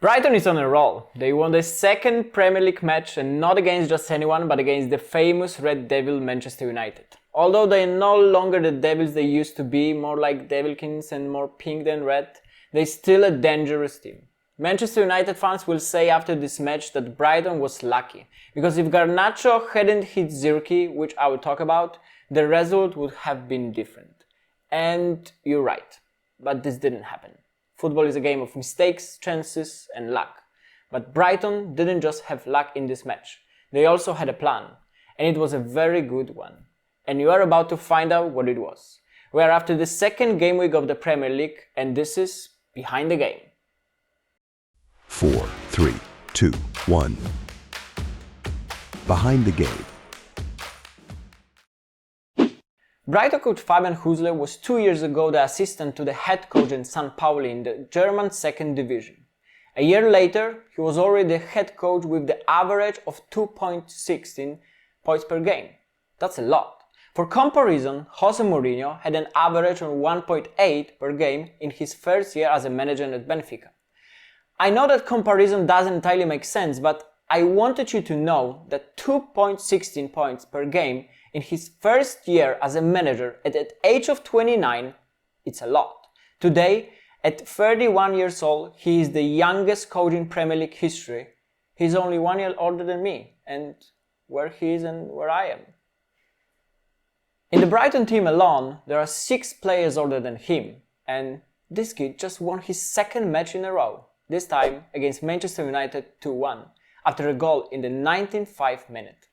Brighton is on a roll. They won their second Premier League match, and not against just anyone, but against the famous Red Devil Manchester United. Although they are no longer the Devils they used to be, more like Devilkins and more pink than red, they're still a dangerous team. Manchester United fans will say after this match that Brighton was lucky, because if Garnacho hadn't hit Zirkzee, which I will talk about, the result would have been different. And you're right, but this didn't happen. Football is a game of mistakes, chances and luck. But Brighton didn't just have luck in this match. They also had a plan. And it was a very good one. And you are about to find out what it was. We are after the second game week of the Premier League, and this is Behind the Game. 4, 3, 2, 1. Behind the Game. Brighton coach Fabian Hüsler was 2 years ago the assistant to the head coach in St. Pauli in the German second division. A year later, he was already the head coach with the average of 2.16 points per game. That's a lot. For comparison, Jose Mourinho had an average of 1.8 per game in his first year as a manager at Benfica. I know that comparison doesn't entirely make sense, but I wanted you to know that 2.16 points per game in his first year as a manager at the age of 29, it's a lot. Today, at 31 years old, he is the youngest coach in Premier League history. He's only 1 year older than me, and where he is and where I am. In the Brighton team alone, there are 6 players older than him, and this kid just won his second match in a row, this time against Manchester United 2-1, after a goal in the 95th minute.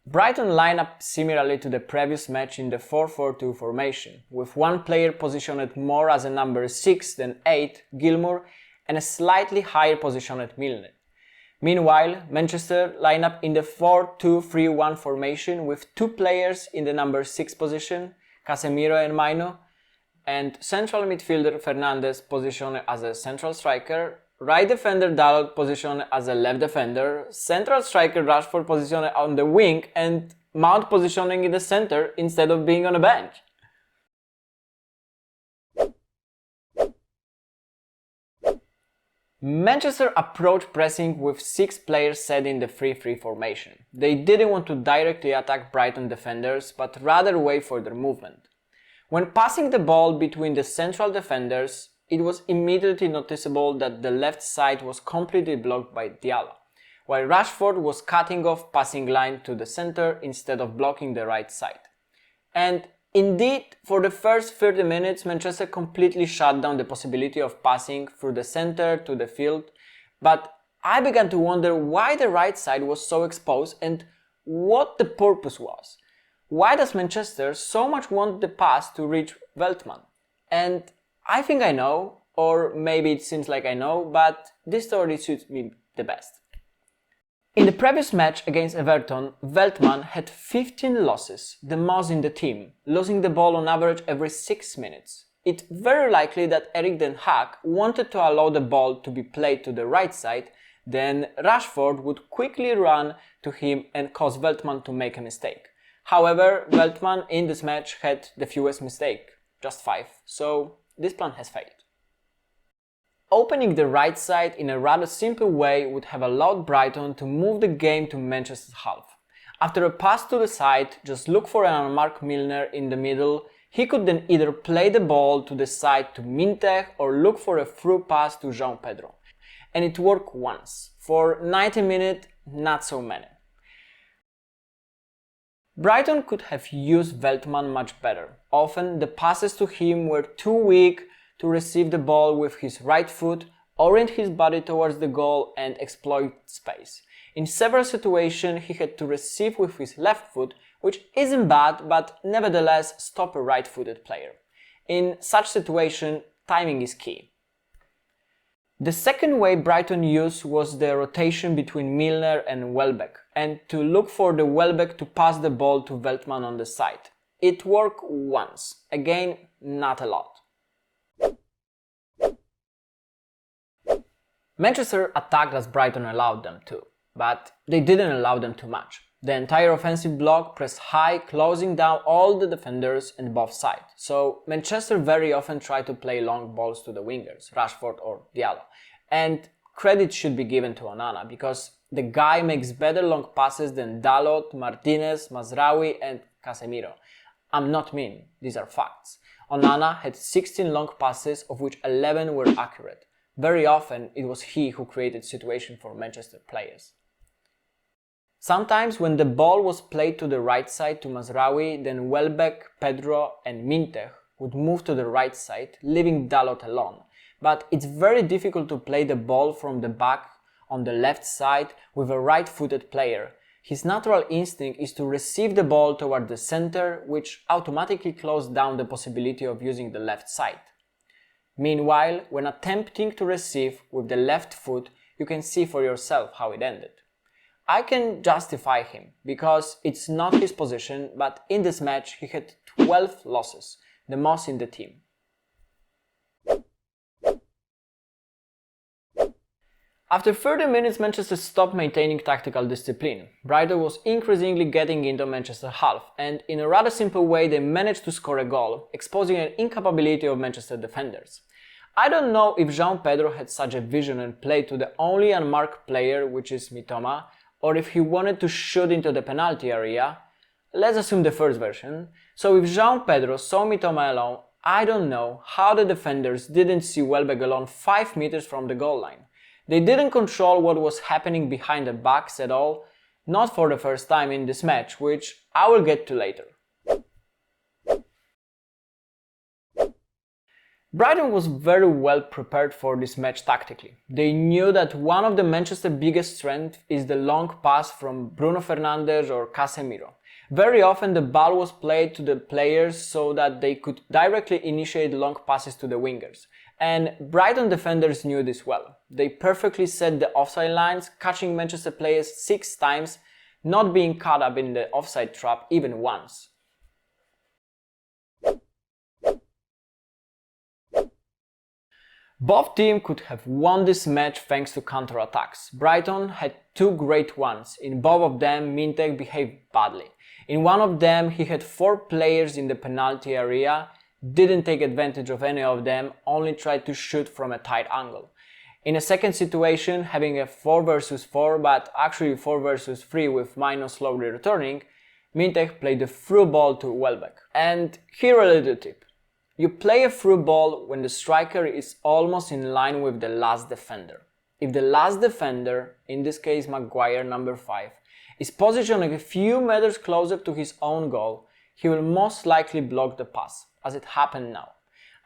Brighton line up similarly to the previous match in the 4-4-2 formation, with one player positioned more as a number 6 than 8, Gilmour, and a slightly higher positioned Milner. Meanwhile, Manchester line up in the 4-2-3-1 formation with 2 players in the number 6 position, Casemiro and Maino, and central midfielder Fernandes positioned as a central striker, right defender Dalot positioned as a left defender, central striker Rashford positioned on the wing, and Mount positioning in the center instead of being on a bench. Manchester approached pressing with 6 players set in the 3-3 formation. They didn't want to directly attack Brighton defenders, but rather wait for their movement. When passing the ball between the central defenders, it was immediately noticeable that the left side was completely blocked by Diallo, while Rashford was cutting off passing line to the center instead of blocking the right side. And indeed, for the first 30 minutes, Manchester completely shut down the possibility of passing through the center to the field, but I began to wonder why the right side was so exposed and what the purpose was. Why does Manchester so much want the pass to reach Veltman? And I think I know, or maybe it seems like I know, but this story suits me the best. In the previous match against Everton, Veltman had 15 losses, the most in the team, losing the ball on average every 6 minutes. It's very likely that Erik ten Hag wanted to allow the ball to be played to the right side, then Rashford would quickly run to him and cause Veltman to make a mistake. However, Veltman in this match had the fewest mistakes, just 5, so this plan has failed. Opening the right side in a rather simple way would have allowed Brighton to move the game to Manchester's half. After a pass to the side, just look for an unmarked Milner in the middle. He could then either play the ball to the side to Minteh or look for a through pass to João Pedro. And it worked once. For 90 minutes, not so many. Brighton could have used Veltman much better. Often the passes to him were too weak to receive the ball with his right foot, orient his body towards the goal and exploit space. In several situations he had to receive with his left foot, which isn't bad, but nevertheless stop a right-footed player. In such situation, timing is key. The second way Brighton used was the rotation between Milner and Welbeck, and to look for the Welbeck to pass the ball to Veltman on the side. It worked once, again not a lot. Manchester attacked as Brighton allowed them to, but they didn't allow them too much. The entire offensive block pressed high, closing down all the defenders on both sides. So Manchester very often try to play long balls to the wingers, Rashford or Diallo. And credit should be given to Onana because the guy makes better long passes than Dalot, Martinez, Mazraoui and Casemiro. I'm not mean, these are facts. Onana had 16 long passes, of which 11 were accurate. Very often it was he who created situations for Manchester players. Sometimes when the ball was played to the right side to Mazraoui, then Welbeck, Pedro and Minteh would move to the right side, leaving Dalot alone. But it's very difficult to play the ball from the back on the left side with a right-footed player. His natural instinct is to receive the ball toward the center, which automatically closes down the possibility of using the left side. Meanwhile, when attempting to receive with the left foot, you can see for yourself how it ended. I can justify him, because it's not his position, but in this match he had 12 losses, the most in the team. After 30 minutes, Manchester stopped maintaining tactical discipline. Brighton was increasingly getting into Manchester half, and in a rather simple way they managed to score a goal, exposing an incapability of Manchester defenders. I don't know if João Pedro had such a vision and played to the only unmarked player, which is Mitoma, or if he wanted to shoot into the penalty area. Let's assume the first version. So if João Pedro saw Mitoma alone, I don't know how the defenders didn't see Welbeck alone 5 meters from the goal line. They didn't control what was happening behind the backs at all, not for the first time in this match, which I will get to later. Brighton was very well prepared for this match tactically. They knew that one of the Manchester's biggest strengths is the long pass from Bruno Fernandes or Casemiro. Very often the ball was played to the players so that they could directly initiate long passes to the wingers. And Brighton defenders knew this well. They perfectly set the offside lines, catching Manchester players 6 times, not being caught up in the offside trap even once. Both teams could have won this match thanks to counter-attacks. Brighton had 2 great ones. In both of them, Minteh behaved badly. In one of them, he had 4 players in the penalty area, didn't take advantage of any of them, only tried to shoot from a tight angle. In a second situation, having a 4 versus 4, but actually 4 versus 3 with minus slowly returning, Minteh played a through ball to Welbeck. And here a little tip. You play a through ball when the striker is almost in line with the last defender. If the last defender, in this case Maguire number 5, is positioned a few meters closer to his own goal, he will most likely block the pass, as it happened now.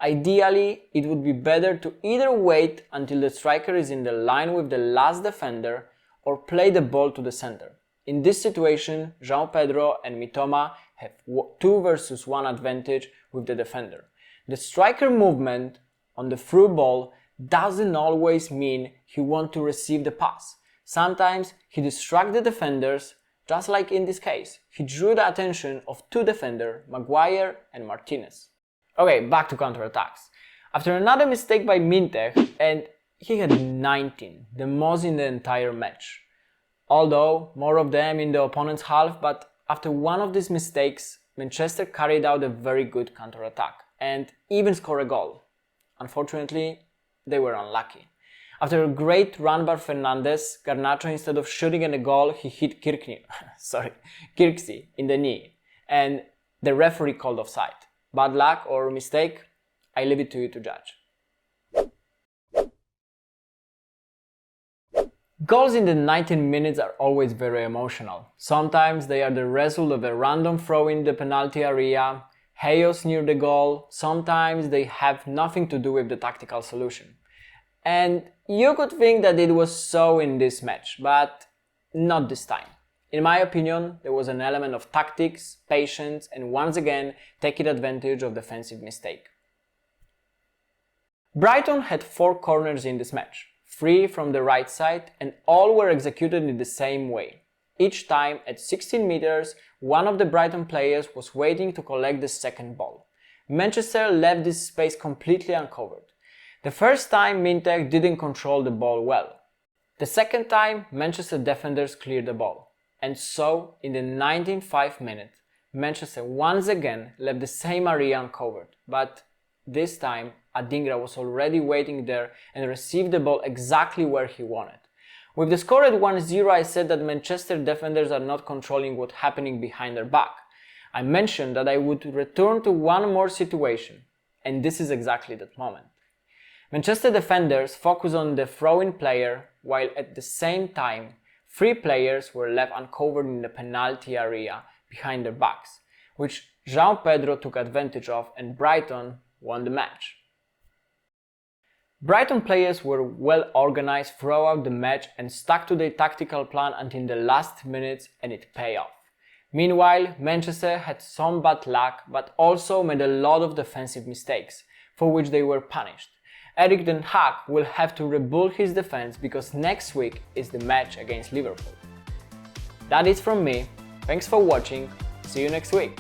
Ideally, it would be better to either wait until the striker is in the line with the last defender or play the ball to the center. In this situation, João Pedro and Mitoma have 2 versus 1 advantage with the defender. The striker movement on the through ball doesn't always mean he wants to receive the pass. Sometimes he distracts the defenders, just like in this case. He drew the attention of 2 defenders, Maguire and Martinez. Okay, back to counterattacks. After another mistake by Minteh, and he had 19, the most in the entire match. Although more of them in the opponent's half, but after one of these mistakes, Manchester carried out a very good counterattack and even scored a goal. Unfortunately, they were unlucky. After a great run by Fernandes, Garnacho, instead of shooting at a goal, he hit Kirksey in the knee, and the referee called offside. Bad luck or mistake? I leave it to you to judge. Goals in the 19 minutes are always very emotional. Sometimes they are the result of a random throw in the penalty area, chaos near the goal. Sometimes they have nothing to do with the tactical solution. And you could think that it was so in this match, but not this time. In my opinion, there was an element of tactics, patience, and once again taking advantage of defensive mistake. Brighton had 4 corners in this match, 3 from the right side, and all were executed in the same way. Each time, at 16 meters, one of the Brighton players was waiting to collect the second ball. Manchester left this space completely uncovered. The first time, Minteh didn't control the ball well. The second time, Manchester defenders cleared the ball. And so, in the 95th minute, Manchester once again left the same area uncovered, but this time Adingra was already waiting there and received the ball exactly where he wanted. With the score at 1-0, I said that Manchester defenders are not controlling what's happening behind their back. I mentioned that I would return to one more situation, and this is exactly that moment. Manchester defenders focus on the throw-in player, while at the same time, 3 players were left uncovered in the penalty area behind their backs, which João Pedro took advantage of and Brighton won the match. Brighton players were well organized throughout the match and stuck to their tactical plan until the last minutes, and it paid off. Meanwhile, Manchester had some bad luck but also made a lot of defensive mistakes, for which they were punished. Erik ten Hag will have to rebuild his defense because next week is the match against Liverpool. That is from me. Thanks for watching. See you next week.